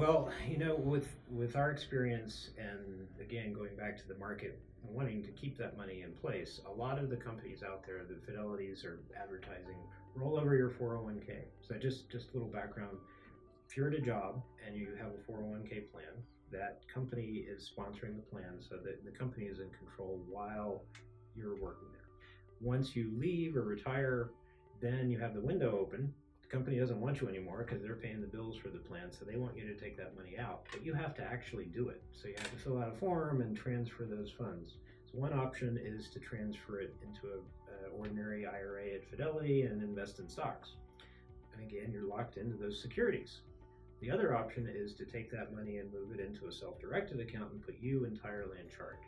Well, with our experience, and again going back to the market, wanting to keep that money in place, a lot of the companies out there, the Fidelities, are advertising roll over your 401k. So just a little background: if you're at a job and you have a 401k plan, that company is sponsoring the plan, so that the company is in control while you're working there. Once you leave or retire, then you have the window open. The company doesn't want you anymore because they're paying the bills for the plan, so they want you to take that money out, but you have to actually do it. So you have to fill out a form and transfer those funds. So one option is to transfer it into an ordinary IRA at Fidelity and invest in stocks. And again, you're locked into those securities. The other option is to take that money and move it into a self-directed account and put you entirely in charge.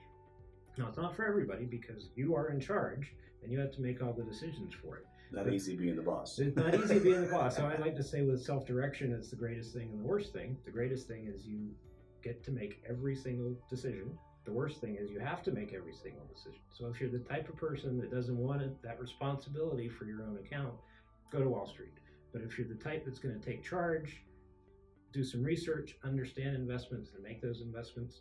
Now, it's not for everybody because you are in charge and you have to make all the decisions for it. Not easy being the boss. It's not easy being the boss. So I like to say with self-direction, it's the greatest thing and the worst thing. The greatest thing is you get to make every single decision. The worst thing is you have to make every single decision. So if you're the type of person that doesn't want that responsibility for your own account, go to Wall Street. But if you're the type that's going to take charge, do some research, understand investments, and make those investments,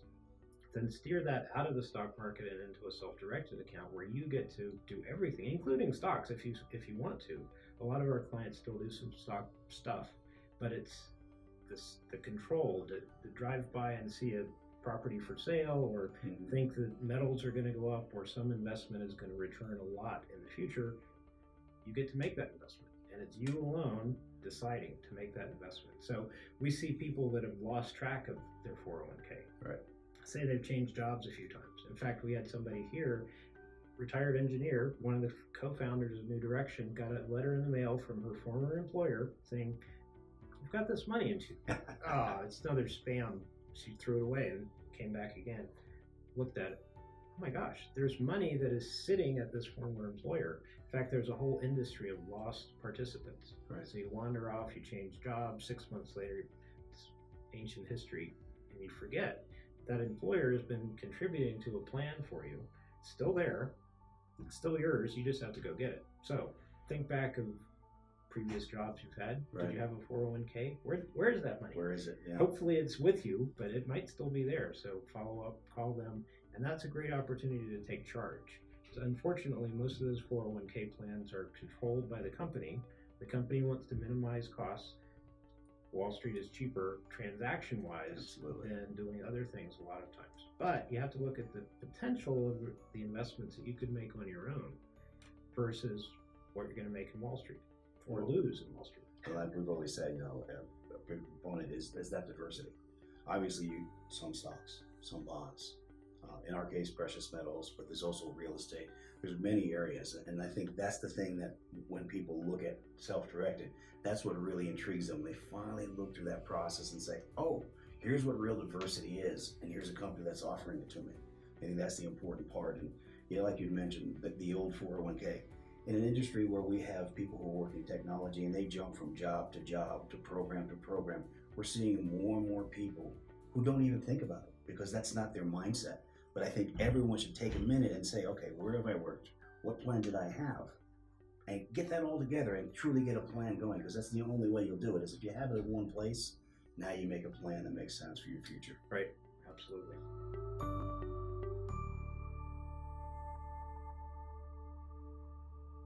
then steer that out of the stock market and into a self-directed account where you get to do everything, including stocks if you want to. A lot of our clients still do some stock stuff, but it's the control to drive by and see a property for sale, or think that metals are going to go up, or some investment is going to return a lot in the future. You get to make that investment, and it's you alone deciding to make that investment. So we see people that have lost track of their 401k. Right. Say they've changed jobs a few times. In fact, we had somebody here, retired engineer, one of the co-founders of New Direction, got a letter in the mail from her former employer saying, "You've got this money into it's another spam." She threw it away and came back again. Looked at it. Oh my gosh, there's money that is sitting at this former employer. In fact, there's a whole industry of lost participants. Right. So you wander off, you change jobs, 6 months later, it's ancient history, and you forget that employer has been contributing to a plan for you. It's still there, it's still yours, you just have to go get it. So think back of previous jobs you've had. Right. Did you have a 401k? Where is that money? Where is it? Yeah. Hopefully it's with you, but it might still be there. So follow up, call them, and that's a great opportunity to take charge. So unfortunately, most of those 401k plans are controlled by the company. The company wants to minimize costs. Wall Street is cheaper transaction-wise than doing other things a lot of times. But you have to look at the potential of the investments that you could make on your own versus what you're going to make in Wall Street or lose in Wall Street. Well, like we've always said, a big component is that diversity. Obviously, some stocks, some bonds. In our case, precious metals, but there's also real estate. There's many areas, and I think that's the thing that when people look at self-directed, that's what really intrigues them. They finally look through that process and say, "Oh, here's what real diversity is, and here's a company that's offering it to me." I think that's the important part. And like you mentioned, the old 401k. In an industry where we have people who work in technology and they jump from job to job to program, we're seeing more and more people who don't even think about it because that's not their mindset. But I think everyone should take a minute and say, okay, where have I worked? What plan did I have? And get that all together and truly get a plan going, because that's the only way you'll do it, is if you have it in one place, now you make a plan that makes sense for your future. Right, absolutely.